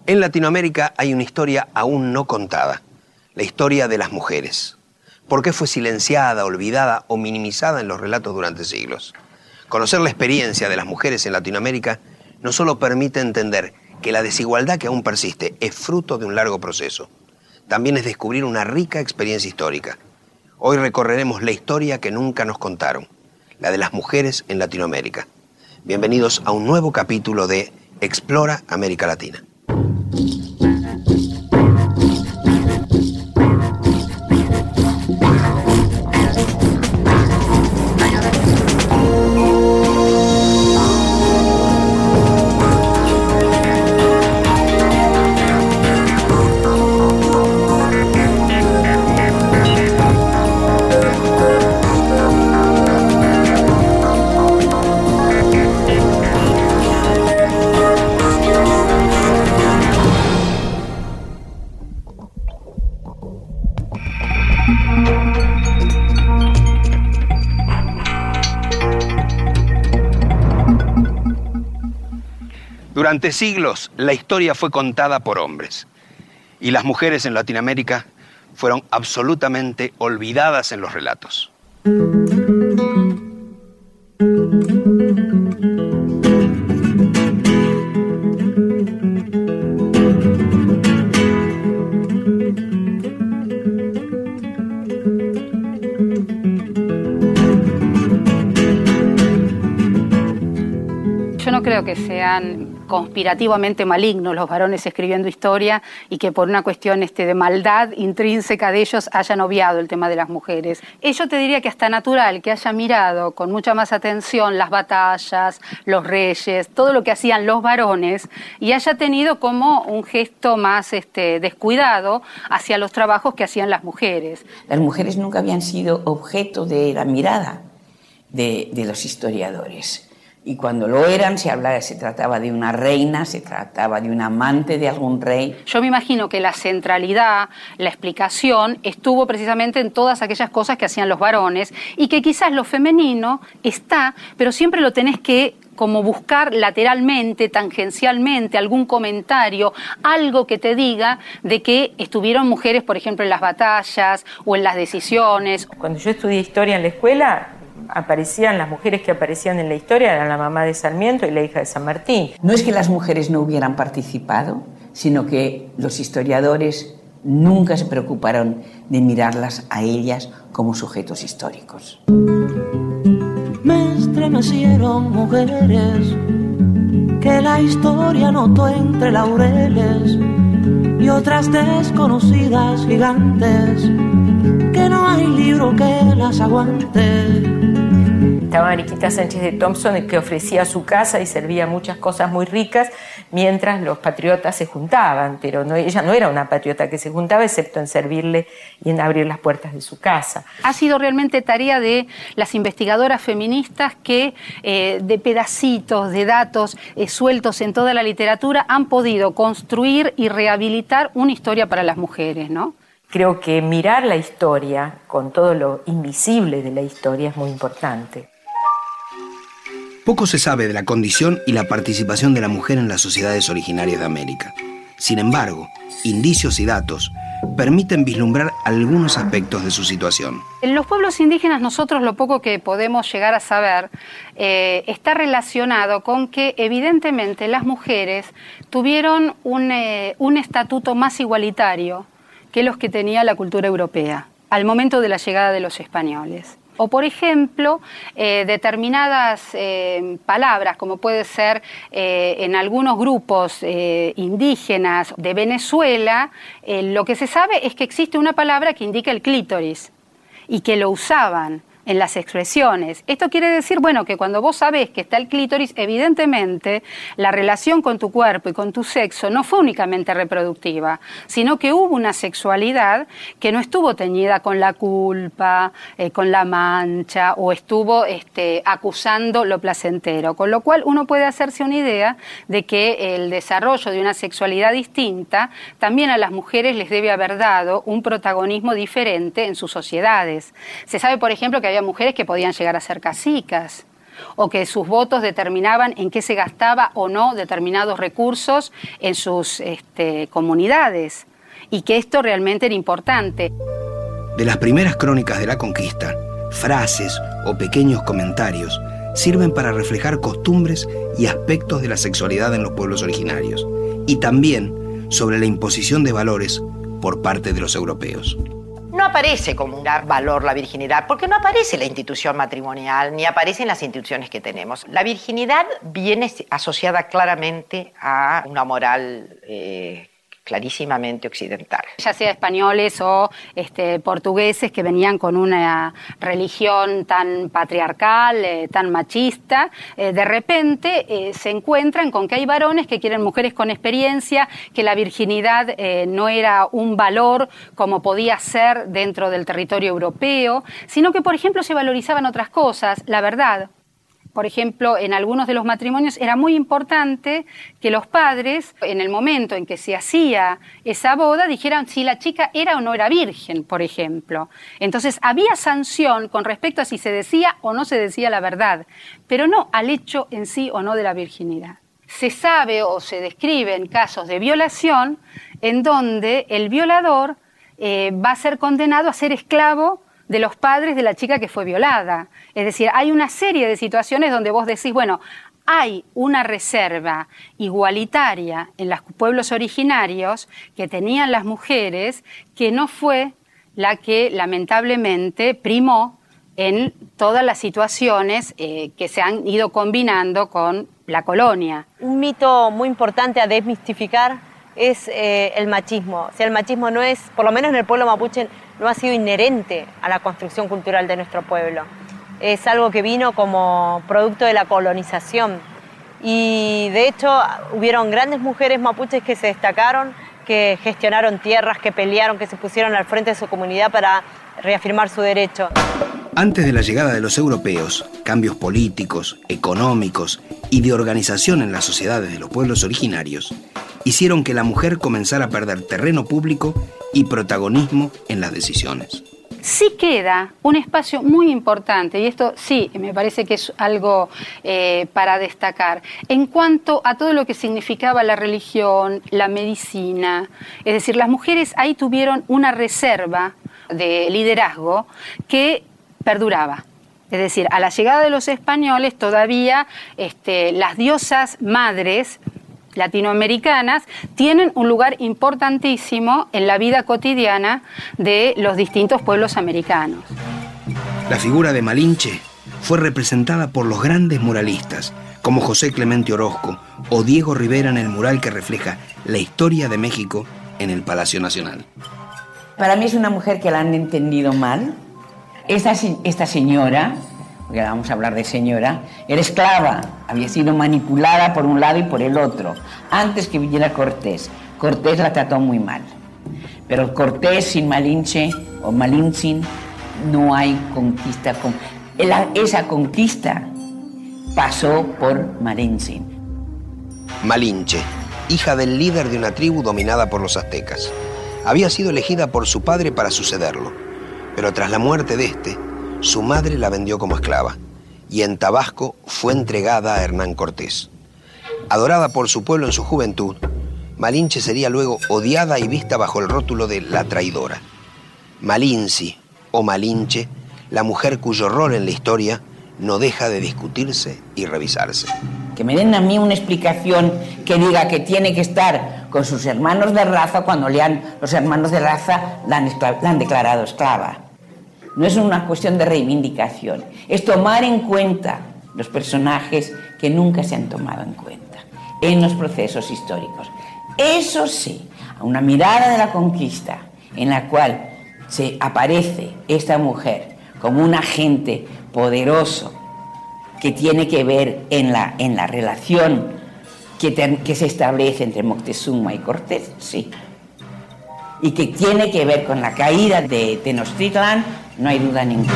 En Latinoamérica hay una historia aún no contada, la historia de las mujeres. ¿Por qué fue silenciada, olvidada o minimizada en los relatos durante siglos? Conocer la experiencia de las mujeres en Latinoamérica no solo permite entender que la desigualdad que aún persiste es fruto de un largo proceso, también es descubrir una rica experiencia histórica. Hoy recorreremos la historia que nunca nos contaron, la de las mujeres en Latinoamérica. Bienvenidos a un nuevo capítulo de Explora América Latina. Durante siglos, la historia fue contada por hombres y las mujeres en Latinoamérica fueron absolutamente olvidadas en los relatos. Yo no creo que sean conspirativamente malignos los varones escribiendo historia y que por una cuestión de maldad intrínseca de ellos hayan obviado el tema de las mujeres. Yo te diría que hasta natural que haya mirado con mucha más atención las batallas, los reyes, todo lo que hacían los varones y haya tenido como un gesto más descuidado hacia los trabajos que hacían las mujeres. Las mujeres nunca habían sido objeto de la mirada de los historiadores. Y cuando lo eran, se trataba de una reina, se trataba de un amante de algún rey. Yo me imagino que la centralidad, la explicación, estuvo precisamente en todas aquellas cosas que hacían los varones y que quizás lo femenino está, pero siempre lo tenés que como buscar lateralmente, tangencialmente, algún comentario, algo que te diga de que estuvieron mujeres, por ejemplo, en las batallas o en las decisiones. Cuando yo estudié historia en la escuela, las mujeres que aparecían en la historia eran la mamá de Sarmiento y la hija de San Martín. No es que las mujeres no hubieran participado, sino que los historiadores nunca se preocuparon de mirarlas a ellas como sujetos históricos. Me estremecieron mujeres que la historia notó entre laureles y otras desconocidas gigantes que no hay libro que las aguante. Estaba Mariquita Sánchez de Thompson, que ofrecía su casa y servía muchas cosas muy ricas mientras los patriotas se juntaban, pero ella no era una patriota que se juntaba excepto en servirle y en abrir las puertas de su casa. Ha sido realmente tarea de las investigadoras feministas que de pedacitos, de datos sueltos en toda la literatura han podido construir y rehabilitar una historia para las mujeres, ¿no? Creo que mirar la historia con todo lo invisible de la historia es muy importante. Poco se sabe de la condición y la participación de la mujer en las sociedades originarias de América. Sin embargo, indicios y datos permiten vislumbrar algunos aspectos de su situación. En los pueblos indígenas nosotros lo poco que podemos llegar a saber está relacionado con que evidentemente las mujeres tuvieron un estatuto más igualitario que los que tenía la cultura europea al momento de la llegada de los españoles. O, por ejemplo, determinadas palabras, como puede ser en algunos grupos indígenas de Venezuela, lo que se sabe es que existe una palabra que indica el clítoris y que lo usaban en las expresiones. Esto quiere decir, bueno, que cuando vos sabés que está el clítoris, evidentemente la relación con tu cuerpo y con tu sexo no fue únicamente reproductiva, sino que hubo una sexualidad que no estuvo teñida con la culpa, con la mancha, o estuvo acusando lo placentero. Con lo cual uno puede hacerse una idea de que el desarrollo de una sexualidad distinta también a las mujeres les debe haber dado un protagonismo diferente en sus sociedades. Se sabe, por ejemplo, que había mujeres que podían llegar a ser cacicas, o que sus votos determinaban en qué se gastaba o no determinados recursos en sus comunidades, y que esto realmente era importante. De las primeras crónicas de la conquista, frases o pequeños comentarios sirven para reflejar costumbres y aspectos de la sexualidad en los pueblos originarios, y también sobre la imposición de valores por parte de los europeos. No aparece como un valor la virginidad, porque no aparece la institución matrimonial, ni aparecen las instituciones que tenemos. La virginidad viene asociada claramente a una moral clarísimamente occidental. Ya sea españoles o portugueses que venían con una religión tan patriarcal, tan machista, de repente se encuentran con que hay varones que quieren mujeres con experiencia, que la virginidad no era un valor como podía ser dentro del territorio europeo, sino que, por ejemplo, se valorizaban otras cosas, la verdad. Por ejemplo, en algunos de los matrimonios era muy importante que los padres, en el momento en que se hacía esa boda, dijeran si la chica era o no era virgen, por ejemplo. Entonces, había sanción con respecto a si se decía o no se decía la verdad, pero no al hecho en sí o no de la virginidad. Se sabe o se describen casos de violación en donde el violador va a ser condenado a ser esclavo de los padres de la chica que fue violada. Es decir, hay una serie de situaciones donde vos decís, bueno, hay una reserva igualitaria en los pueblos originarios que tenían las mujeres que no fue la que lamentablemente primó en todas las situaciones que se han ido combinando con la colonia. Un mito muy importante a desmistificar es el machismo. O sea, el machismo no es, por lo menos en el pueblo mapuche, no ha sido inherente a la construcción cultural de nuestro pueblo. Es algo que vino como producto de la colonización. Y de hecho hubieron grandes mujeres mapuches que se destacaron, que gestionaron tierras, que pelearon, que se pusieron al frente de su comunidad para reafirmar su derecho. Antes de la llegada de los europeos, cambios políticos, económicos y de organización en las sociedades de los pueblos originarios hicieron que la mujer comenzara a perder terreno público y protagonismo en las decisiones. Sí queda un espacio muy importante, y esto sí me parece que es algo para destacar, en cuanto a todo lo que significaba la religión, la medicina. Es decir, las mujeres ahí tuvieron una reserva de liderazgo que perduraba. Es decir, a la llegada de los españoles todavía las diosas madres latinoamericanas tienen un lugar importantísimo en la vida cotidiana de los distintos pueblos americanos. La figura de Malinche fue representada por los grandes muralistas como José Clemente Orozco o Diego Rivera en el mural que refleja la historia de México en el Palacio Nacional. Para mí es una mujer que la han entendido mal. Esta señora, porque vamos a hablar de señora, era esclava, había sido manipulada por un lado y por el otro, antes que viniera Cortés. Cortés la trató muy mal, pero Cortés sin Malinche o Malintzin no hay conquista. Esa conquista pasó por Malintzin. Malinche, hija del líder de una tribu dominada por los aztecas, había sido elegida por su padre para sucederlo, pero tras la muerte de su madre la vendió como esclava y en Tabasco fue entregada a Hernán Cortés. Adorada por su pueblo en su juventud, Malinche sería luego odiada y vista bajo el rótulo de la traidora. Malinci o Malinche, la mujer cuyo rol en la historia no deja de discutirse y revisarse. Que me den a mí una explicación que diga que tiene que estar con sus hermanos de raza cuando los hermanos de raza la han declarado esclava. No es una cuestión de reivindicación, es tomar en cuenta los personajes que nunca se han tomado en cuenta en los procesos históricos. Eso sí, a una mirada de la conquista en la cual se aparece esta mujer como un agente poderoso que tiene que ver en la relación que se establece entre Moctezuma y Cortés, sí. Y que tiene que ver con la caída de Tenochtitlan, no hay duda ninguna.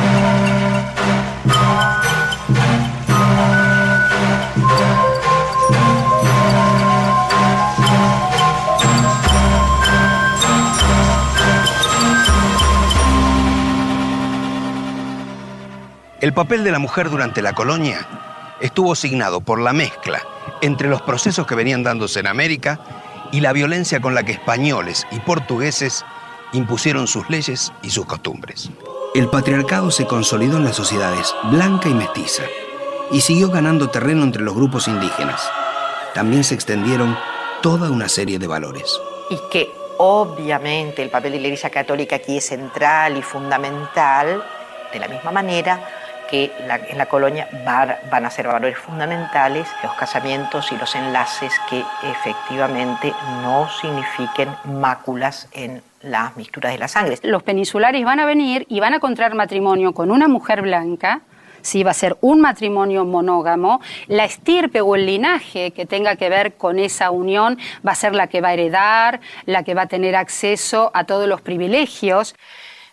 El papel de la mujer durante la colonia estuvo signado por la mezcla entre los procesos que venían dándose en América y la violencia con la que españoles y portugueses impusieron sus leyes y sus costumbres. El patriarcado se consolidó en las sociedades blanca y mestiza y siguió ganando terreno entre los grupos indígenas. También se extendieron toda una serie de valores. Y que obviamente el papel de la Iglesia Católica aquí es central y fundamental, de la misma manera que en la colonia van a ser valores fundamentales los casamientos y los enlaces que efectivamente no signifiquen máculas en las mixturas de la sangre. Los peninsulares van a venir y van a contraer matrimonio con una mujer blanca. Sí, va a ser un matrimonio monógamo. La estirpe o el linaje que tenga que ver con esa unión va a ser la que va a heredar, la que va a tener acceso a todos los privilegios.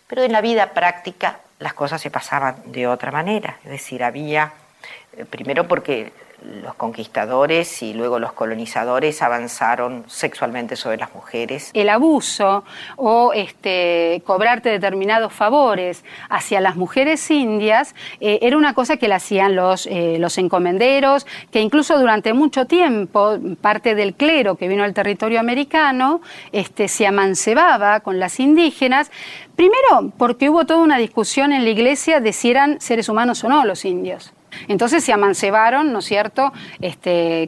Pero en la vida práctica las cosas se pasaban de otra manera. Es decir, había, primero porque los conquistadores y luego los colonizadores avanzaron sexualmente sobre las mujeres. El abuso o cobrarte determinados favores hacia las mujeres indias era una cosa que la hacían los encomenderos, que incluso durante mucho tiempo parte del clero que vino al territorio americano se amancebaba con las indígenas. Primero porque hubo toda una discusión en la iglesia de si eran seres humanos o no los indios. Entonces se amancebaron, ¿no es cierto?,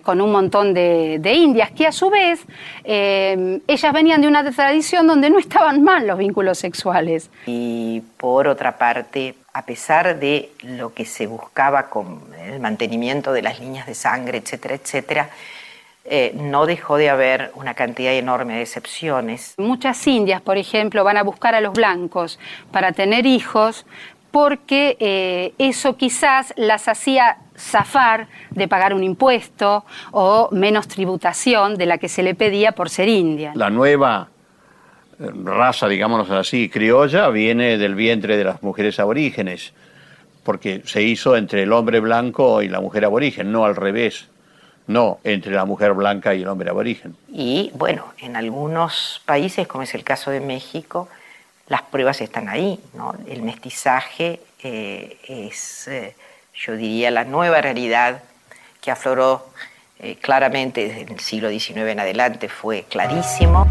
con un montón de indias, que a su vez ellas venían de una tradición donde no estaban mal los vínculos sexuales. Y por otra parte, a pesar de lo que se buscaba con el mantenimiento de las líneas de sangre, etcétera, etcétera, no dejó de haber una cantidad enorme de excepciones. Muchas indias, por ejemplo, van a buscar a los blancos para tener hijos, porque eso quizás las hacía zafar de pagar un impuesto o menos tributación de la que se le pedía por ser india. La nueva raza, digámoslo así, criolla, viene del vientre de las mujeres aborígenes, porque se hizo entre el hombre blanco y la mujer aborigen, no al revés, no entre la mujer blanca y el hombre aborigen. Y bueno, en algunos países, como es el caso de México, las pruebas están ahí, ¿no? El mestizaje es, yo diría, la nueva realidad que afloró claramente desde el siglo XIX en adelante, fue clarísimo.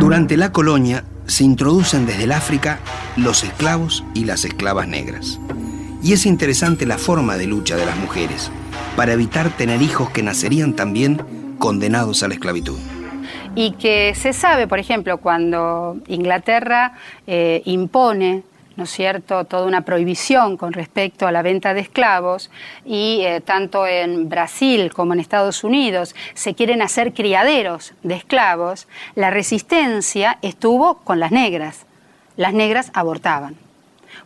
Durante la colonia se introducen desde el África los esclavos y las esclavas negras. Y es interesante la forma de lucha de las mujeres para evitar tener hijos que nacerían también condenados a la esclavitud. Y que se sabe, por ejemplo, cuando Inglaterra impone, ¿no es cierto?, toda una prohibición con respecto a la venta de esclavos y tanto en Brasil como en Estados Unidos se quieren hacer criaderos de esclavos, la resistencia estuvo con las negras. Las negras abortaban.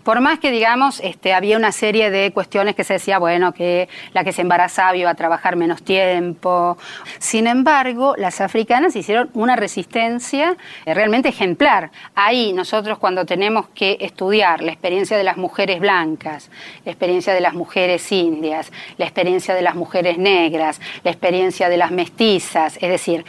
Por más que, digamos, había una serie de cuestiones que se decía, bueno, que la que se embarazaba iba a trabajar menos tiempo. Sin embargo, las africanas hicieron una resistencia realmente ejemplar. Ahí nosotros, cuando tenemos que estudiar la experiencia de las mujeres blancas, la experiencia de las mujeres indias, la experiencia de las mujeres negras, la experiencia de las mestizas, es decir,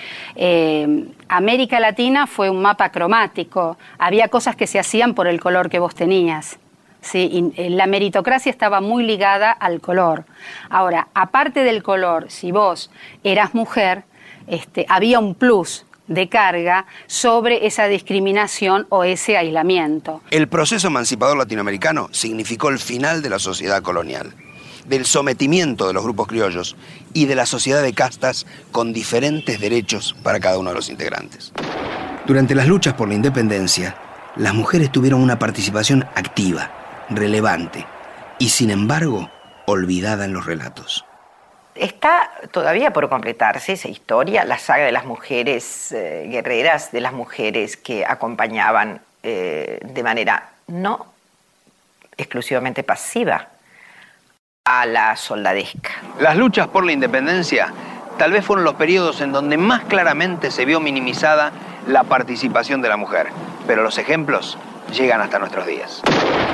América Latina fue un mapa cromático. Había cosas que se hacían por el color que vos tenías. Sí, y la meritocracia estaba muy ligada al color. Ahora, aparte del color, si vos eras mujer, había un plus de carga sobre esa discriminación o ese aislamiento. El proceso emancipador latinoamericano significó el final de la sociedad colonial, del sometimiento de los grupos criollos y de la sociedad de castas con diferentes derechos para cada uno de los integrantes. Durante las luchas por la independencia, las mujeres tuvieron una participación activa, relevante y, sin embargo, olvidada en los relatos. Está todavía por completarse esa historia, la saga de las mujeres guerreras, de las mujeres que acompañaban de manera no exclusivamente pasiva a la soldadesca. Las luchas por la independencia tal vez fueron los periodos en donde más claramente se vio minimizada la participación de la mujer, pero los ejemplos llegan hasta nuestros días.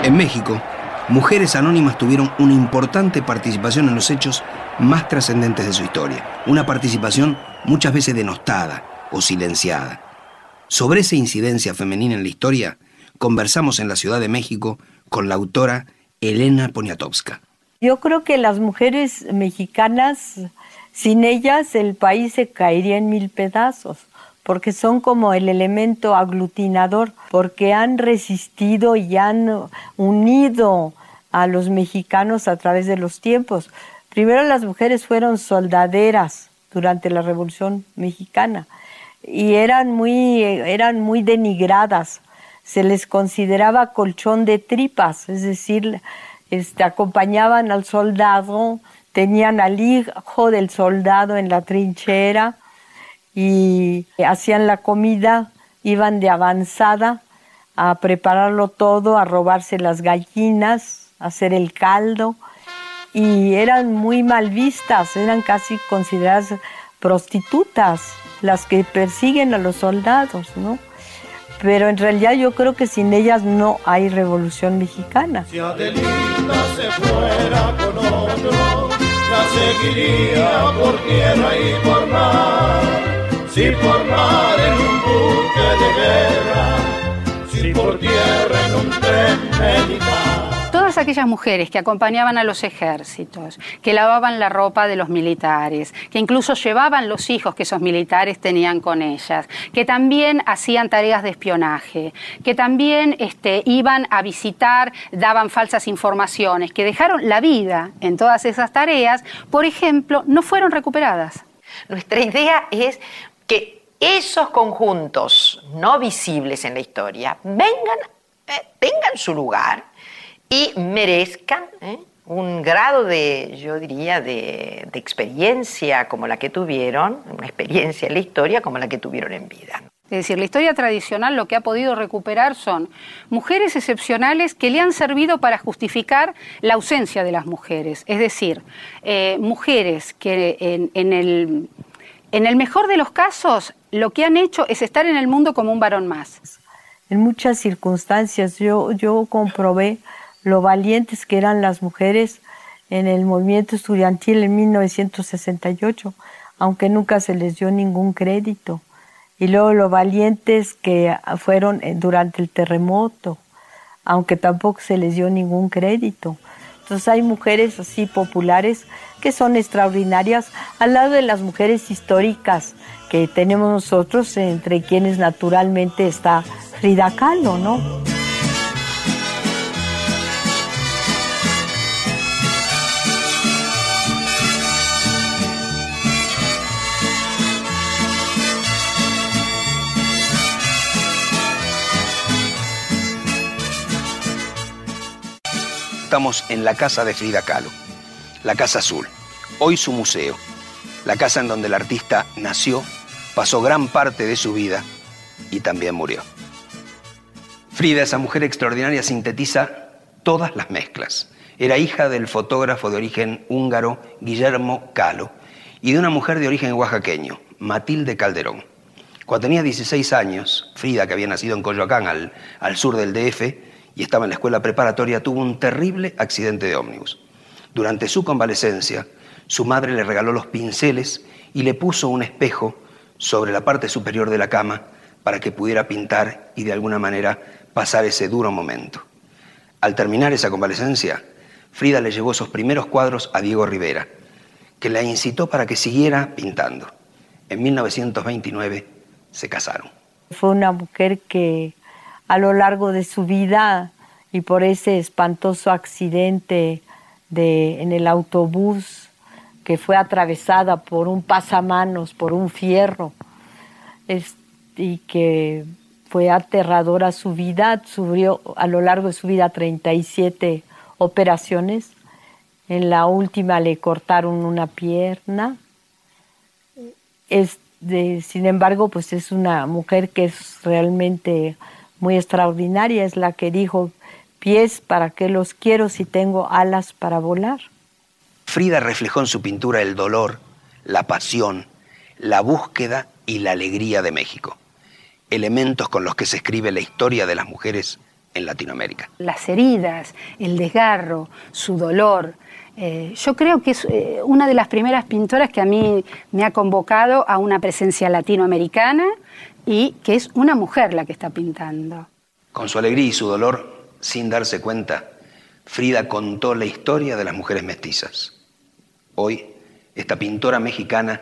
En México, mujeres anónimas tuvieron una importante participación en los hechos más trascendentes de su historia. Una participación muchas veces denostada o silenciada. Sobre esa incidencia femenina en la historia, conversamos en la Ciudad de México con la autora Elena Poniatowska. Yo creo que las mujeres mexicanas, sin ellas el país se caería en mil pedazos, porque son como el elemento aglutinador, porque han resistido y han unido a los mexicanos a través de los tiempos. Primero las mujeres fueron soldaderas durante la Revolución Mexicana y eran muy denigradas. Se les consideraba colchón de tripas, es decir, acompañaban al soldado, tenían al hijo del soldado en la trinchera y hacían la comida, iban de avanzada a prepararlo todo, a robarse las gallinas, a hacer el caldo, y eran muy mal vistas, eran casi consideradas prostitutas, las que persiguen a los soldados, ¿no? Pero en realidad yo creo que sin ellas no hay Revolución Mexicana. Si Adelita se fuera con otro, la seguiría por tierra y por mar. Si por mar en un buque de guerra, si por tierra en un tren militar. Todas aquellas mujeres que acompañaban a los ejércitos, que lavaban la ropa de los militares, que incluso llevaban los hijos que esos militares tenían con ellas, que también hacían tareas de espionaje, que también iban a visitar, daban falsas informaciones, que dejaron la vida en todas esas tareas, por ejemplo, no fueron recuperadas. Nuestra idea es que esos conjuntos no visibles en la historia tengan su lugar y merezcan un grado yo diría, de experiencia como la que tuvieron, una experiencia en la historia como la que tuvieron en vida. Es decir, la historia tradicional lo que ha podido recuperar son mujeres excepcionales que le han servido para justificar la ausencia de las mujeres. Es decir, mujeres que en el mejor de los casos lo que han hecho es estar en el mundo como un varón más. En muchas circunstancias yo comprobé lo valientes que eran las mujeres en el movimiento estudiantil en 1968, aunque nunca se les dio ningún crédito. Y luego lo valientes que fueron durante el terremoto, aunque tampoco se les dio ningún crédito. Entonces hay mujeres así populares que son extraordinarias, al lado de las mujeres históricas que tenemos nosotros, entre quienes naturalmente está Frida Kahlo, ¿no? Estamos en la casa de Frida Kahlo, la Casa Azul, hoy su museo, la casa en donde el artista nació, pasó gran parte de su vida y también murió. Frida, esa mujer extraordinaria, sintetiza todas las mezclas. Era hija del fotógrafo de origen húngaro Guillermo Kahlo y de una mujer de origen oaxaqueño, Matilde Calderón. Cuando tenía 16 años, Frida, que había nacido en Coyoacán, al sur del DF, y estaba en la escuela preparatoria, tuvo un terrible accidente de ómnibus. Durante su convalecencia, su madre le regaló los pinceles y le puso un espejo sobre la parte superior de la cama para que pudiera pintar y de alguna manera pasar ese duro momento. Al terminar esa convalecencia, Frida le llevó esos primeros cuadros a Diego Rivera, que la incitó para que siguiera pintando. En 1929 se casaron. Fue una mujer que a lo largo de su vida y por ese espantoso accidente en el autobús que fue atravesada por un pasamanos, por un fierro, y que fue aterradora su vida, sufrió a lo largo de su vida 37 operaciones. En la última le cortaron una pierna. Sin embargo, pues es una mujer que es realmente muy extraordinaria, es la que dijo: pies, ¿para qué los quiero si tengo alas para volar? Frida reflejó en su pintura el dolor, la pasión, la búsqueda y la alegría de México, elementos con los que se escribe la historia de las mujeres en Latinoamérica. Las heridas, el desgarro, su dolor. Yo creo que es una de las primeras pintoras que a mí me ha convocado a una presencia latinoamericana y que es una mujer la que está pintando. Con su alegría y su dolor, sin darse cuenta, Frida contó la historia de las mujeres mestizas. Hoy, esta pintora mexicana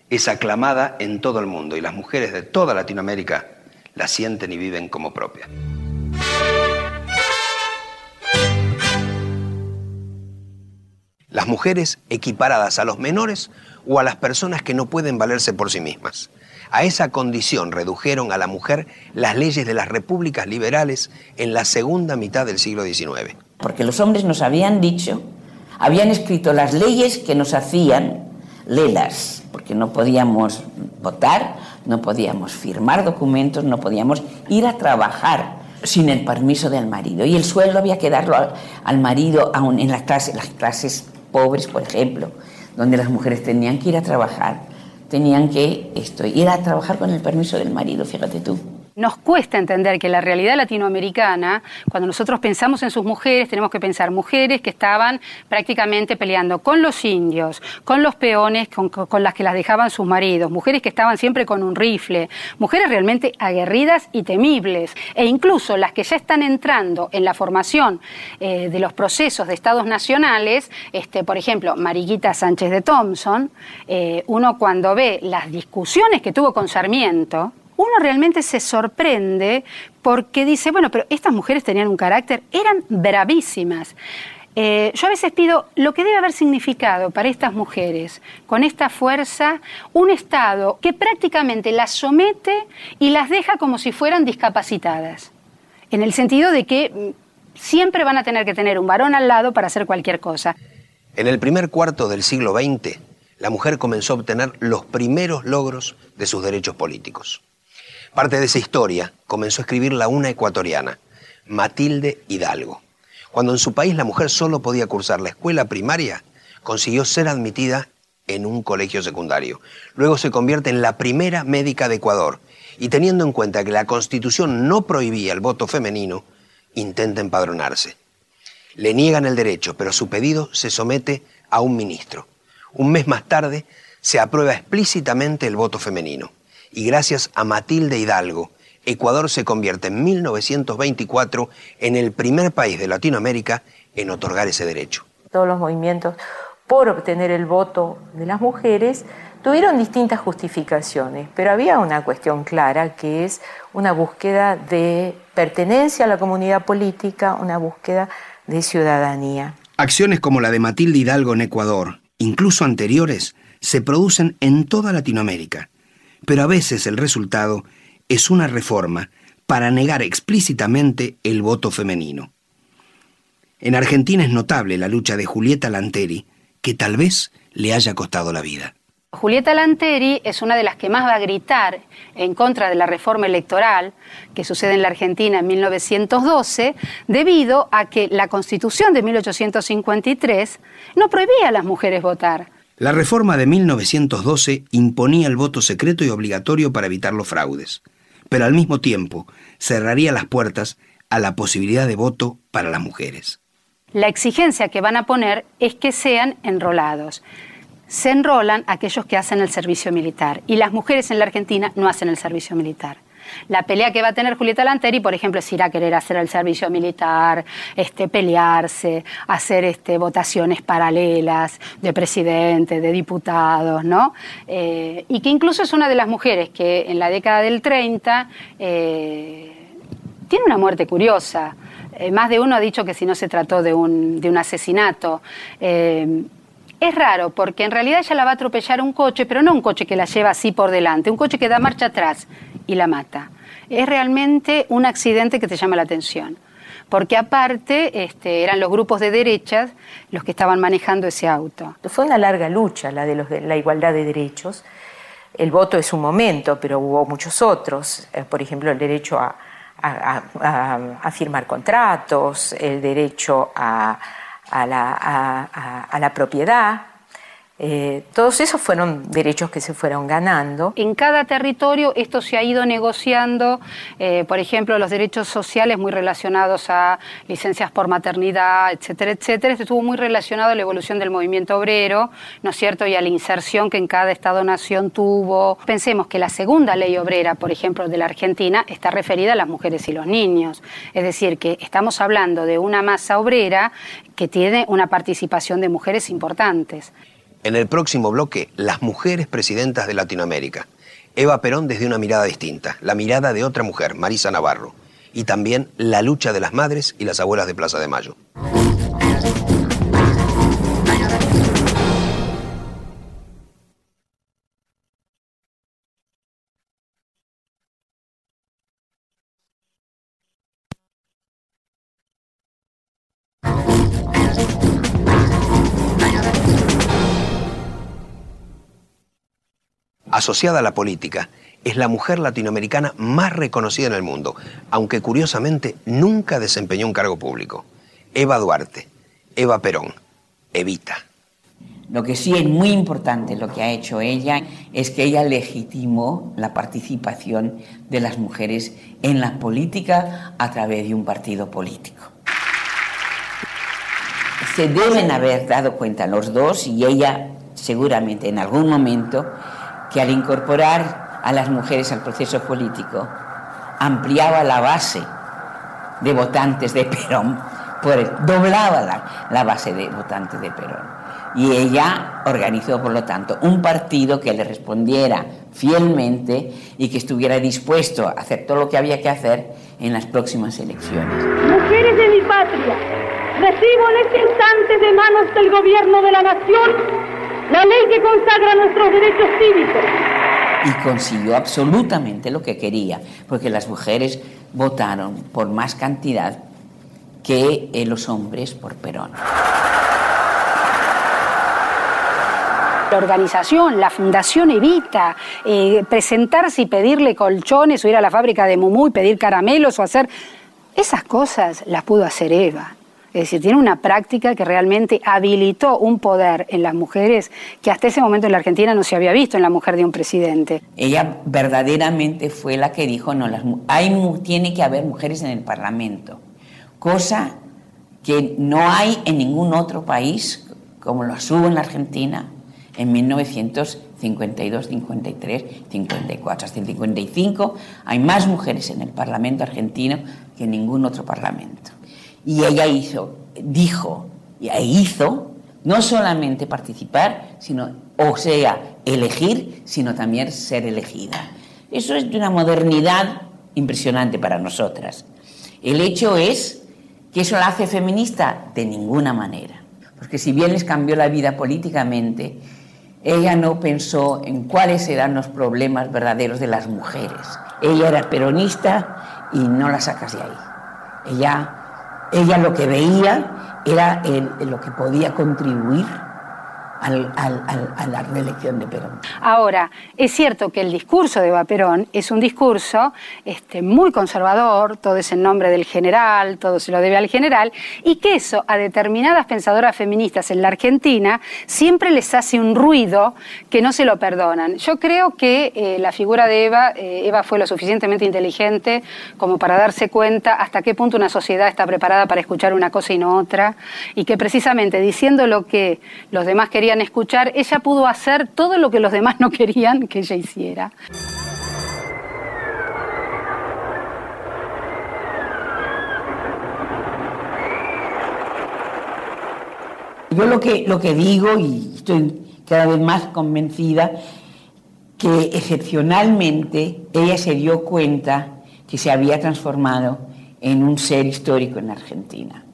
es aclamada en todo el mundo y las mujeres de toda Latinoamérica la sienten y viven como propia. Las mujeres equiparadas a los menores o a las personas que no pueden valerse por sí mismas. A esa condición redujeron a la mujer las leyes de las repúblicas liberales en la segunda mitad del siglo XIX. Porque los hombres nos habían dicho, habían escrito las leyes que nos hacían lelas, porque no podíamos votar, no podíamos firmar documentos, no podíamos ir a trabajar sin el permiso del marido. Y el sueldo había que darlo al marido aún en las clases pobres, por ejemplo, donde las mujeres tenían que ir a trabajar, tenían que ir a trabajar con el permiso del marido, fíjate tú. Nos cuesta entender que la realidad latinoamericana, cuando nosotros pensamos en sus mujeres, tenemos que pensar mujeres que estaban prácticamente peleando con los indios, con los peones, con las que las dejaban sus maridos, mujeres que estaban siempre con un rifle, mujeres realmente aguerridas y temibles, e incluso las que ya están entrando en la formación de los procesos de estados nacionales, por ejemplo, Mariquita Sánchez de Thompson, uno cuando ve las discusiones que tuvo con Sarmiento, uno realmente se sorprende porque dice, bueno, pero estas mujeres tenían un carácter, eran bravísimas. Yo a veces pido lo que debe haber significado para estas mujeres, con esta fuerza, un Estado que prácticamente las somete y las deja como si fueran discapacitadas, en el sentido de que siempre van a tener que tener un varón al lado para hacer cualquier cosa. En el primer cuarto del siglo XX, la mujer comenzó a obtener los primeros logros de sus derechos políticos. Parte de esa historia comenzó a escribirla una ecuatoriana, Matilde Hidalgo. Cuando en su país la mujer solo podía cursar la escuela primaria, consiguió ser admitida en un colegio secundario. Luego se convierte en la primera médica de Ecuador y teniendo en cuenta que la Constitución no prohibía el voto femenino, intenta empadronarse. Le niegan el derecho, pero su pedido se somete a un ministro. Un mes más tarde se aprueba explícitamente el voto femenino. Y gracias a Matilde Hidalgo, Ecuador se convierte en 1924 en el primer país de Latinoamérica en otorgar ese derecho. Todos los movimientos por obtener el voto de las mujeres tuvieron distintas justificaciones, pero había una cuestión clara que es una búsqueda de pertenencia a la comunidad política, una búsqueda de ciudadanía. Acciones como la de Matilde Hidalgo en Ecuador, incluso anteriores, se producen en toda Latinoamérica. Pero a veces el resultado es una reforma para negar explícitamente el voto femenino. En Argentina es notable la lucha de Julieta Lanteri, que tal vez le haya costado la vida. Julieta Lanteri es una de las que más va a gritar en contra de la reforma electoral que sucede en la Argentina en 1912, debido a que la Constitución de 1853 no prohibía a las mujeres votar. La reforma de 1912 imponía el voto secreto y obligatorio para evitar los fraudes, pero al mismo tiempo cerraría las puertas a la posibilidad de voto para las mujeres. La exigencia que van a poner es que sean enrolados. Se enrolan aquellos que hacen el servicio militar y las mujeres en la Argentina no hacen el servicio militar. La pelea que va a tener Julieta Lanteri, por ejemplo, es ir a querer hacer el servicio militar, pelearse, hacer votaciones paralelas de presidente, de diputados, ¿no? Y que incluso es una de las mujeres que en la década del 30 tiene una muerte curiosa. Más de uno ha dicho que si no se trató de un asesinato. Es raro porque en realidad ella la va a atropellar un coche, pero no un coche que la lleva así por delante, un coche que da marcha atrás y la mata. Es realmente un accidente que te llama la atención, porque aparte eran los grupos de derechas los que estaban manejando ese auto. Fue una larga lucha la de la igualdad de derechos. El voto es un momento, pero hubo muchos otros. Por ejemplo, el derecho a firmar contratos, el derecho a la propiedad, Todos esos fueron derechos que se fueron ganando. En cada territorio esto se ha ido negociando, por ejemplo, los derechos sociales muy relacionados a licencias por maternidad, etcétera, etcétera. Esto estuvo muy relacionado a la evolución del movimiento obrero, ¿no es cierto?, y a la inserción que en cada Estado-nación tuvo. Pensemos que la segunda ley obrera, por ejemplo, de la Argentina, está referida a las mujeres y los niños. Es decir, que estamos hablando de una masa obrera que tiene una participación de mujeres importantes. En el próximo bloque, las mujeres presidentas de Latinoamérica. Eva Perón desde una mirada distinta, la mirada de otra mujer, Marisa Navarro. Y también la lucha de las madres y las abuelas de Plaza de Mayo. Asociada a la política, es la mujer latinoamericana más reconocida en el mundo, aunque curiosamente nunca desempeñó un cargo público. Eva Duarte, Eva Perón, Evita. Lo que sí es muy importante lo que ha hecho ella es que ella legitimó la participación de las mujeres en la política a través de un partido político. Se deben haber dado cuenta los dos, y ella seguramente en algún momento, que al incorporar a las mujeres al proceso político ampliaba la base de votantes de Perón, doblaba la base de votantes de Perón. Y ella organizó, por lo tanto, un partido que le respondiera fielmente y que estuviera dispuesto a hacer todo lo que había que hacer en las próximas elecciones. Mujeres de mi patria, recibo en este instante de manos del gobierno de la nación la ley que consagra nuestros derechos cívicos. Y consiguió absolutamente lo que quería, porque las mujeres votaron por más cantidad que los hombres por Perón. La organización, la Fundación Evita, presentarse y pedirle colchones o ir a la fábrica de Mumú y pedir caramelos o hacer... Esas cosas las pudo hacer Eva. Es decir, tiene una práctica que realmente habilitó un poder en las mujeres que hasta ese momento en la Argentina no se había visto en la mujer de un presidente. Ella verdaderamente fue la que dijo, no, tiene que haber mujeres en el Parlamento, cosa que no hay en ningún otro país, como lo hubo en la Argentina en 1952, 53, 54. Hasta el 55 hay más mujeres en el Parlamento argentino que en ningún otro parlamento. Y ella hizo no solamente participar, elegir, sino también ser elegida. Eso es de una modernidad impresionante para nosotras. El hecho es que eso la hace feminista de ninguna manera, porque si bien les cambió la vida políticamente, ella no pensó en cuáles eran los problemas verdaderos de las mujeres. Ella era peronista y no la sacas de ahí. Ella lo que veía era lo que podía contribuir a la reelección de Perón. Ahora, es cierto que el discurso de Eva Perón es un discurso muy conservador, todo es en nombre del general, todo se lo debe al general, y que eso a determinadas pensadoras feministas en la Argentina siempre les hace un ruido que no se lo perdonan. Yo creo que la figura de Eva fue lo suficientemente inteligente como para darse cuenta hasta qué punto una sociedad está preparada para escuchar una cosa y no otra, y que precisamente diciendo lo que los demás querían escuchar, ella pudo hacer todo lo que los demás no querían que ella hiciera. Yo lo que digo, y estoy cada vez más convencida, que excepcionalmente ella se dio cuenta que se había transformado en un ser histórico en Argentina.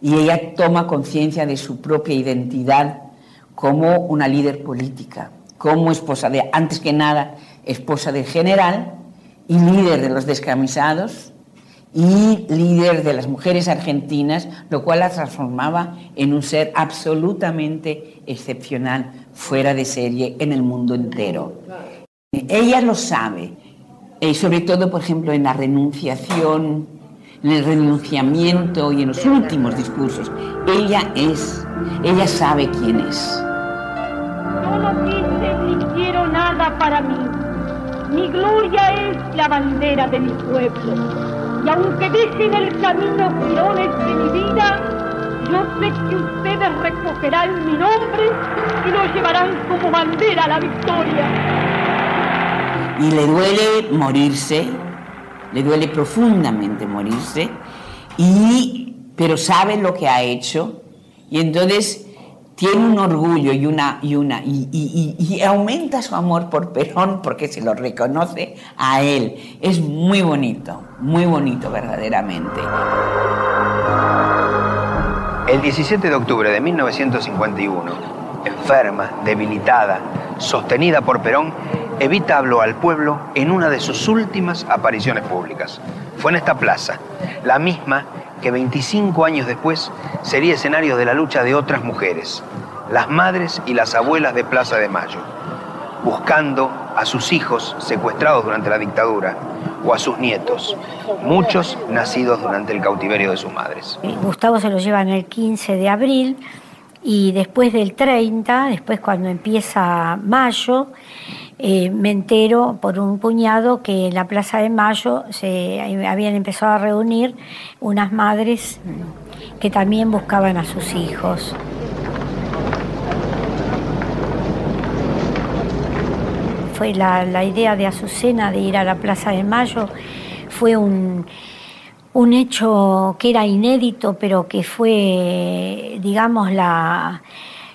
Y ella toma conciencia de su propia identidad como una líder política, como esposa antes que nada, esposa del general y líder de los descamisados y líder de las mujeres argentinas, lo cual la transformaba en un ser absolutamente excepcional, fuera de serie en el mundo entero. Ella lo sabe, sobre todo, por ejemplo, en la renunciación, en el renunciamiento y en los últimos discursos. Ella sabe quién es. no quise ni quiero nada para mí. Mi gloria es la bandera de mi pueblo. Y aunque dejen el camino girones de mi vida, yo sé que ustedes recogerán mi nombre y lo llevarán como bandera a la victoria. Y le duele morirse, le duele profundamente morirse, pero sabe lo que ha hecho, y entonces tiene un orgullo y aumenta su amor por Perón porque se lo reconoce a él. Es muy bonito verdaderamente. El 17 de octubre de 1951, enferma, debilitada, sostenida por Perón, Evita habló al pueblo en una de sus últimas apariciones públicas. Fue en esta plaza, la misma que 25 años después sería escenario de la lucha de otras mujeres, las madres y las abuelas de Plaza de Mayo, buscando a sus hijos secuestrados durante la dictadura o a sus nietos, muchos nacidos durante el cautiverio de sus madres. Gustavo se lo llevan el 15 de abril y después del 30, después cuando empieza Mayo, me entero por un cuñado que en la Plaza de Mayo se habían empezado a reunir unas madres que también buscaban a sus hijos. Fue la idea de Azucena de ir a la Plaza de Mayo, fue un hecho que era inédito, pero que fue, digamos, la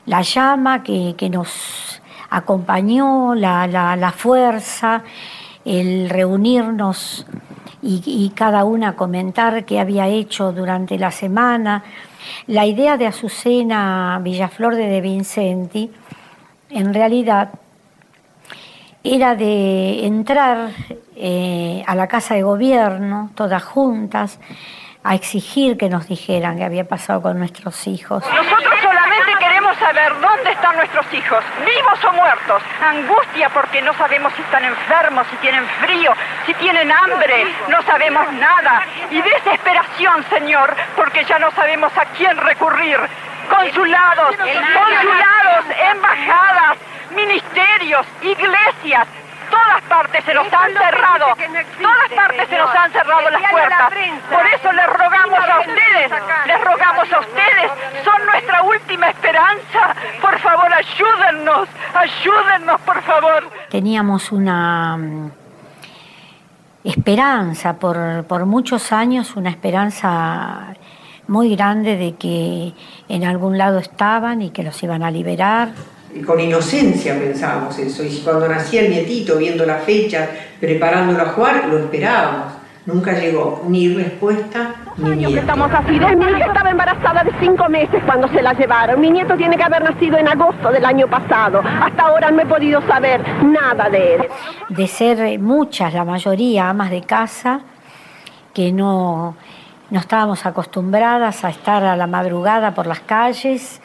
llama que nos acompañó, la fuerza, el reunirnos y cada una comentar qué había hecho durante la semana. La idea de Azucena Villaflor de Vincenti, en realidad, era de entrar a la Casa de Gobierno, todas juntas, a exigir que nos dijeran qué había pasado con nuestros hijos. Nosotros solamente queremos saber dónde están nuestros hijos, vivos o muertos. Angustia porque no sabemos si están enfermos, si tienen frío, si tienen hambre, no sabemos nada. Y desesperación, Señor, porque ya no sabemos a quién recurrir. Consulados, embajadas, ministerios, iglesias, todas partes se nos han cerrado, todas partes se nos han cerrado las puertas. Por eso les rogamos a ustedes, son nuestra última esperanza. Por favor, ayúdennos, por favor. Teníamos una esperanza por muchos años, una esperanza muy grande de que en algún lado estaban y que los iban a liberar. Con inocencia pensábamos eso, y cuando nacía el nietito, viendo la fecha, preparándolo a jugar, lo esperábamos. Nunca llegó ni respuesta ni nieto. Estamos así. Mi hija estaba embarazada de 5 meses cuando se la llevaron. Mi nieto tiene que haber nacido en agosto del año pasado. Hasta ahora no he podido saber nada de él. De ser muchas, la mayoría, amas de casa, que no estábamos acostumbradas a estar a la madrugada por las calles,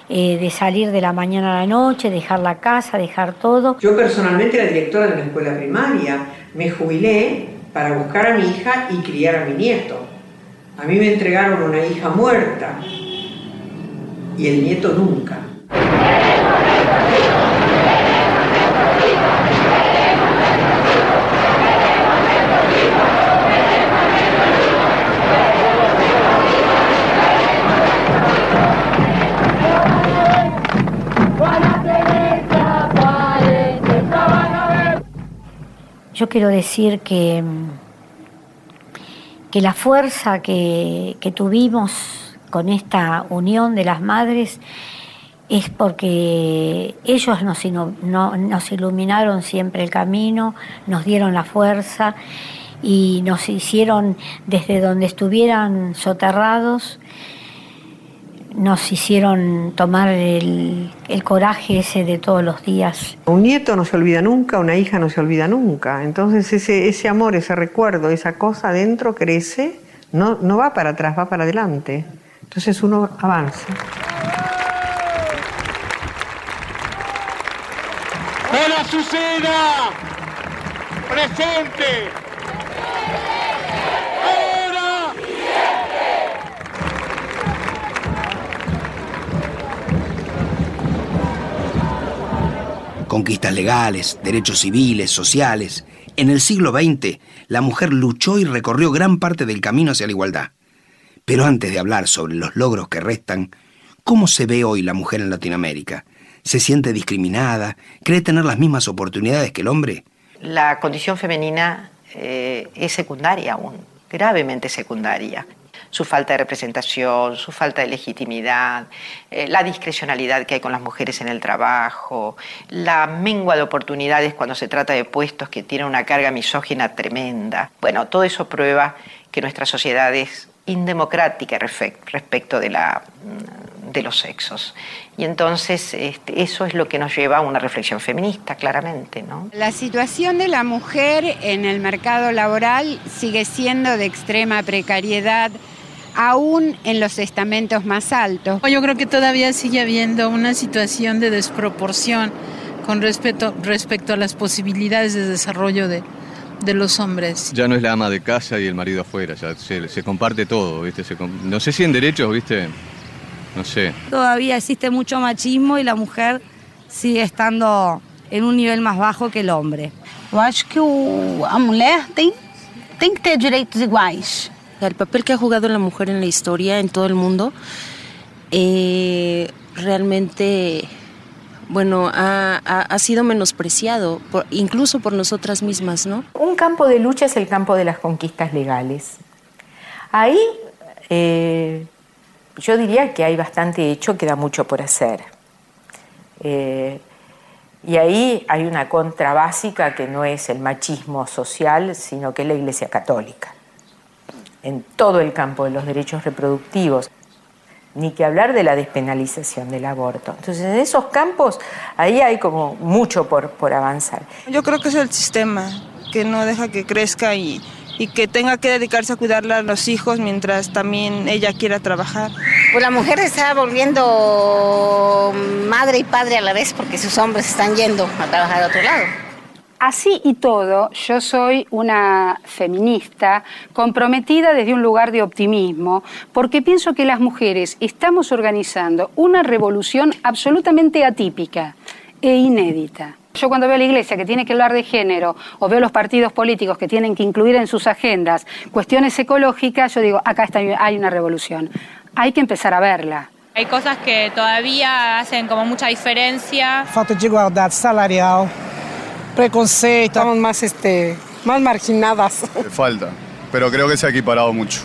de salir de la mañana a la noche, dejar la casa, dejar todo. Yo personalmente era directora de una escuela primaria. Me jubilé para buscar a mi hija y criar a mi nieto. A mí me entregaron una hija muerta y el nieto nunca. Yo quiero decir que la fuerza que tuvimos con esta unión de las madres es porque ellos nos iluminaron siempre el camino, nos dieron la fuerza y nos hicieron, desde donde estuvieran soterrados, nos hicieron tomar el coraje ese de todos los días. Un nieto no se olvida nunca, una hija no se olvida nunca. Entonces ese amor, ese recuerdo, esa cosa adentro crece, no va para atrás, va para adelante. Entonces uno avanza. ¡Hola, Azucena! ¡Presente! Conquistas legales, derechos civiles, sociales. En el siglo XX, la mujer luchó y recorrió gran parte del camino hacia la igualdad. Pero antes de hablar sobre los logros que restan, ¿cómo se ve hoy la mujer en Latinoamérica? ¿Se siente discriminada? ¿Cree tener las mismas oportunidades que el hombre? La condición femenina es secundaria aún, gravemente secundaria. Su falta de representación, su falta de legitimidad, la discrecionalidad que hay con las mujeres en el trabajo, la mengua de oportunidades cuando se trata de puestos que tienen una carga misógina tremenda. Bueno, todo eso prueba que nuestra sociedad es indemocrática respecto de los sexos. Y entonces eso es lo que nos lleva a una reflexión feminista, claramente, ¿no? La situación de la mujer en el mercado laboral sigue siendo de extrema precariedad, aún en los estamentos más altos. Yo creo que todavía sigue habiendo una situación de desproporción con respecto a las posibilidades de desarrollo de los hombres. Ya no es la ama de casa y el marido afuera, ya se comparte todo, ¿viste? No sé si en derechos, ¿viste? No sé. Todavía existe mucho machismo y la mujer sigue estando en un nivel más bajo que el hombre. Eu acho que a mulher tem que ter direitos iguais. El papel que ha jugado la mujer en la historia, en todo el mundo, realmente, bueno, ha sido menospreciado, incluso por nosotras mismas, ¿no? Un campo de lucha es el campo de las conquistas legales. Ahí yo diría que hay bastante hecho, queda mucho por hacer. Y ahí hay una contra básica que no es el machismo social, sino que es la Iglesia Católica. En todo el campo de los derechos reproductivos, ni que hablar de la despenalización del aborto. Entonces, en esos campos, ahí hay como mucho por avanzar. Yo creo que es el sistema que no deja que crezca y que tenga que dedicarse a cuidarle a los hijos mientras también ella quiera trabajar. Pues la mujer se está volviendo madre y padre a la vez porque sus hombres están yendo a trabajar a otro lado. Así y todo, yo soy una feminista comprometida desde un lugar de optimismo, porque pienso que las mujeres estamos organizando una revolución absolutamente atípica e inédita. Yo cuando veo a la Iglesia que tiene que hablar de género, o veo los partidos políticos que tienen que incluir en sus agendas cuestiones ecológicas, yo digo, acá hay una revolución. Hay que empezar a verla. Hay cosas que todavía hacen como mucha diferencia. Falta de igualdad salarial, preconceito, estamos más marginadas. Falta, pero creo que se ha equiparado mucho.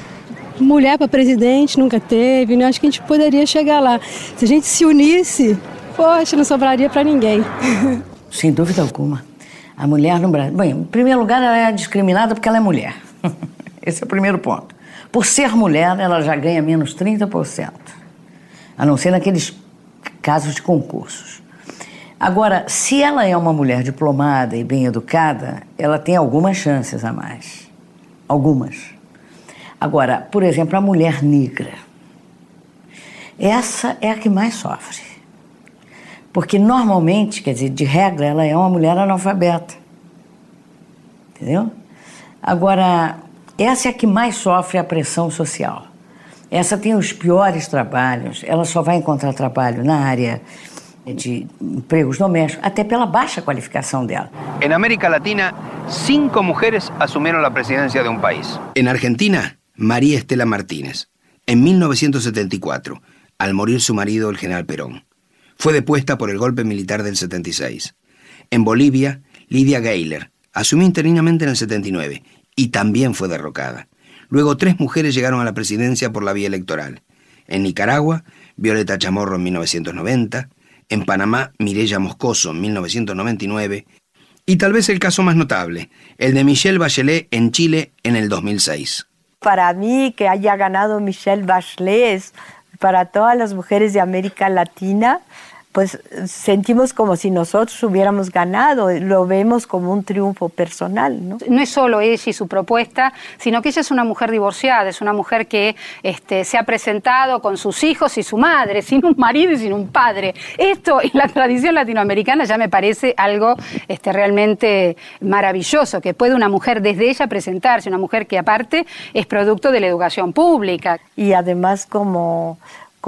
Mulher para presidente nunca teve, né? Acho que a gente poderia chegar lá. Se a gente se unisse, poxa, não sobraria para ninguém. Sem dúvida alguma. A mulher no Brasil... Bem, em primeiro lugar, ela é discriminada porque ela é mulher. Esse é o primeiro ponto. Por ser mulher, ela já ganha menos 30%. A não ser naqueles casos de concursos. Agora, se ela é uma mulher diplomada e bem educada, ela tem algumas chances a mais. Algumas. Agora, por exemplo, a mulher negra. Essa é a que mais sofre. Porque normalmente, quer dizer, de regra, ela é uma mulher analfabeta. Entendeu? Agora, essa é a que mais sofre a pressão social. Essa tem os piores trabalhos, ela só vai encontrar trabalho na área de empregos domésticos, até pela baixa qualificação dela. En América Latina, 5 mujeres asumieron la presidencia de un país. En Argentina, María Estela Martínez, en 1974, al morir su marido, el general Perón. Fue depuesta por el golpe militar del 76. En Bolivia, Lidia Gayler asumió interinamente en el 79 y también fue derrocada. Luego 3 mujeres llegaron a la presidencia por la vía electoral. En Nicaragua, Violeta Chamorro en 1990, en Panamá, Mireya Moscoso en 1999, y tal vez el caso más notable, el de Michelle Bachelet en Chile en el 2006. Para mí, que haya ganado Michelle Bachelet, para todas las mujeres de América Latina, pues sentimos como si nosotros hubiéramos ganado, lo vemos como un triunfo personal, ¿no? No es solo ella y su propuesta, sino que ella es una mujer divorciada, es una mujer que se ha presentado con sus hijos y su madre, sin un marido y sin un padre. Esto en la tradición latinoamericana ya me parece algo realmente maravilloso, que puede una mujer desde ella presentarse, una mujer que aparte es producto de la educación pública. Y además como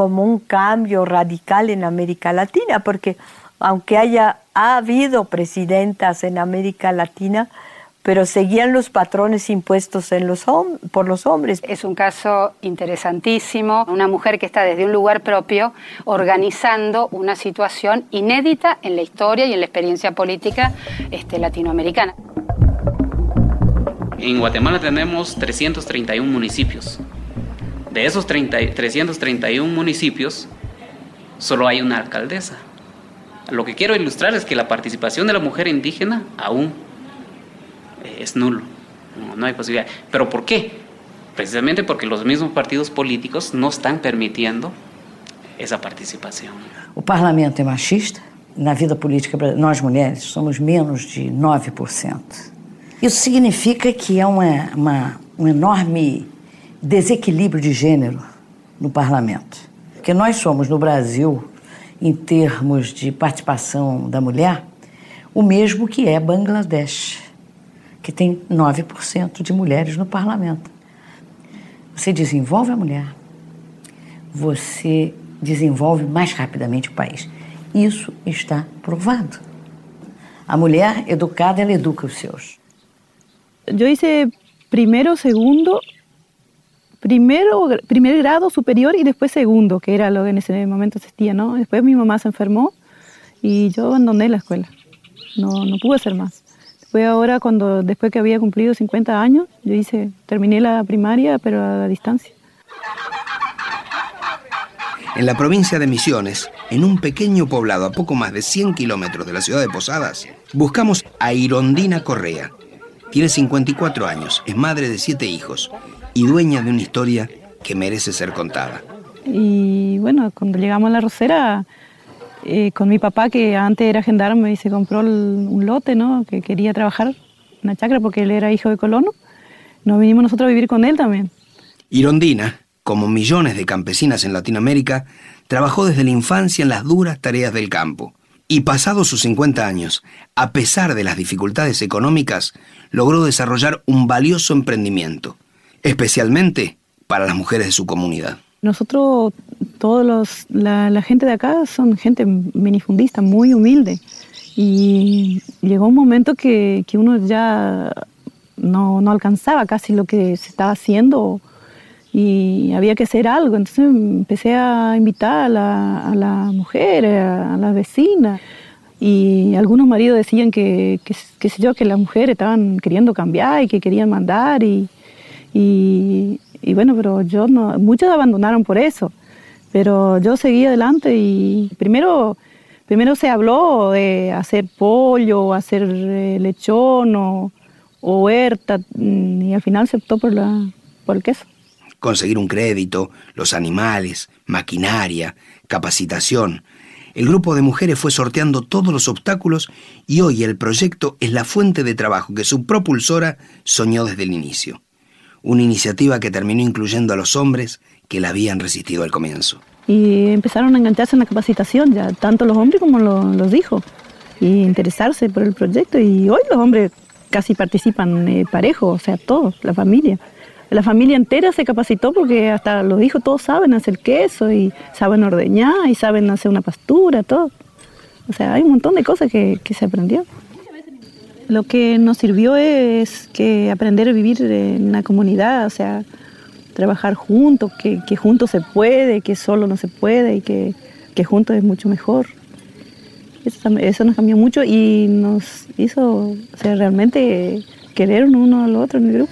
un cambio radical en América Latina, porque aunque haya Ha habido presidentas en América Latina, pero seguían los patrones impuestos por los hombres. Es un caso interesantísimo, una mujer que está desde un lugar propio organizando una situación inédita en la historia y en la experiencia política latinoamericana. En Guatemala tenemos 331 municipios. De esos 331 municipios, solo hay una alcaldesa. Lo que quiero ilustrar es que la participación de la mujer indígena aún es nulo, no hay posibilidad. ¿Pero por qué? Precisamente porque los mismos partidos políticos no están permitiendo essa participação. O parlamento é machista. Na vida política, nós mulheres somos menos de 9%. Isso significa que há um enorme desequilíbrio de gênero no parlamento. Porque nós somos, no Brasil, em termos de participação da mulher, o mesmo que é Bangladesh, que tem 9% de mulheres no parlamento. Você desenvolve a mulher, você desenvolve mais rapidamente o país. Isso está provado. A mulher educada, ela educa os seus. Yo hice primero, segundo, primer grado superior y después segundo, que era lo que en ese momento existía, ¿no? Después mi mamá se enfermó y yo abandoné la escuela. No pude hacer más. Fue ahora después que había cumplido 50 años, terminé la primaria, pero a distancia. En la provincia de Misiones, en un pequeño poblado a poco más de 100 kilómetros de la ciudad de Posadas, buscamos a Irondina Correa. Tiene 54 años, es madre de 7 hijos y dueña de una historia que merece ser contada. Y bueno, cuando llegamos a La Rosera, con mi papá, que antes era gendarme y se compró un lote, ¿no? Que quería trabajar en la chacra porque él era hijo de colono, nos vinimos nosotros a vivir con él también. Irondina, como millones de campesinas en Latinoamérica, trabajó desde la infancia en las duras tareas del campo. Y pasados sus 50 años, a pesar de las dificultades económicas, logró desarrollar un valioso emprendimiento, especialmente para las mujeres de su comunidad. Nosotros, la gente de acá son gente minifundista, muy humilde. Y llegó un momento que uno ya no alcanzaba casi lo que se estaba haciendo y había que hacer algo. Entonces empecé a invitar a la mujer, a las vecinas. Y algunos maridos decían que las mujeres estaban queriendo cambiar y que querían mandar. Y bueno, pero muchos abandonaron por eso. Pero yo seguí adelante y primero se habló de hacer pollo, hacer lechón o huerta, y al final se optó por el queso. Conseguir un crédito, los animales, maquinaria, capacitación. El grupo de mujeres fue sorteando todos los obstáculos y hoy el proyecto es la fuente de trabajo que su propulsora soñó desde el inicio. Una iniciativa que terminó incluyendo a los hombres que la habían resistido al comienzo. Y empezaron a engancharse en la capacitación, ya tanto los hombres como los hijos, y interesarse por el proyecto. Y hoy los hombres casi participan parejo, o sea, todos, la familia. La familia entera se capacitó porque hasta los hijos todos saben hacer queso y saben ordeñar y saben hacer una pastura, todo. O sea, hay un montón de cosas que se aprendió. Lo que nos sirvió es que aprender a vivir en una comunidad, o sea, trabajar juntos, que juntos se puede, que solo no se puede y que juntos es mucho mejor. Eso nos cambió mucho y nos hizo, o sea, realmente querer uno al otro en el grupo.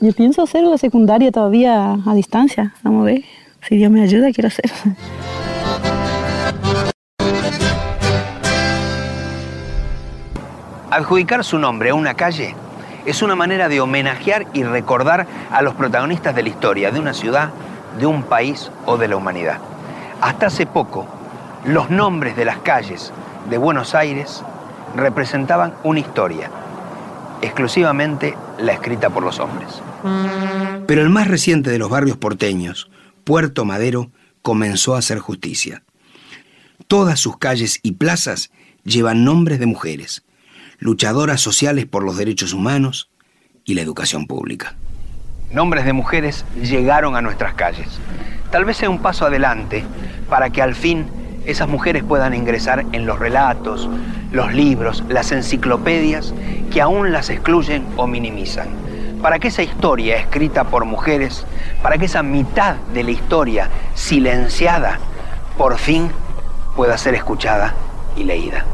Yo pienso hacer la secundaria todavía a distancia. Vamos a ver. Si Dios me ayuda, quiero hacer. Adjudicar su nombre a una calle es una manera de homenajear y recordar a los protagonistas de la historia de una ciudad, de un país o de la humanidad. Hasta hace poco, los nombres de las calles de Buenos Aires representaban una historia. exclusivamente la escrita por los hombres. Pero el más reciente de los barrios porteños, Puerto Madero, comenzó a hacer justicia. Todas sus calles y plazas llevan nombres de mujeres, luchadoras sociales por los derechos humanos y la educación pública. Nombres de mujeres llegaron a nuestras calles. Tal vez sea un paso adelante para que al fin esas mujeres puedan ingresar en los relatos, los libros, las enciclopedias que aún las excluyen o minimizan. Para que esa historia escrita por mujeres, para que esa mitad de la historia silenciada, por fin pueda ser escuchada y leída.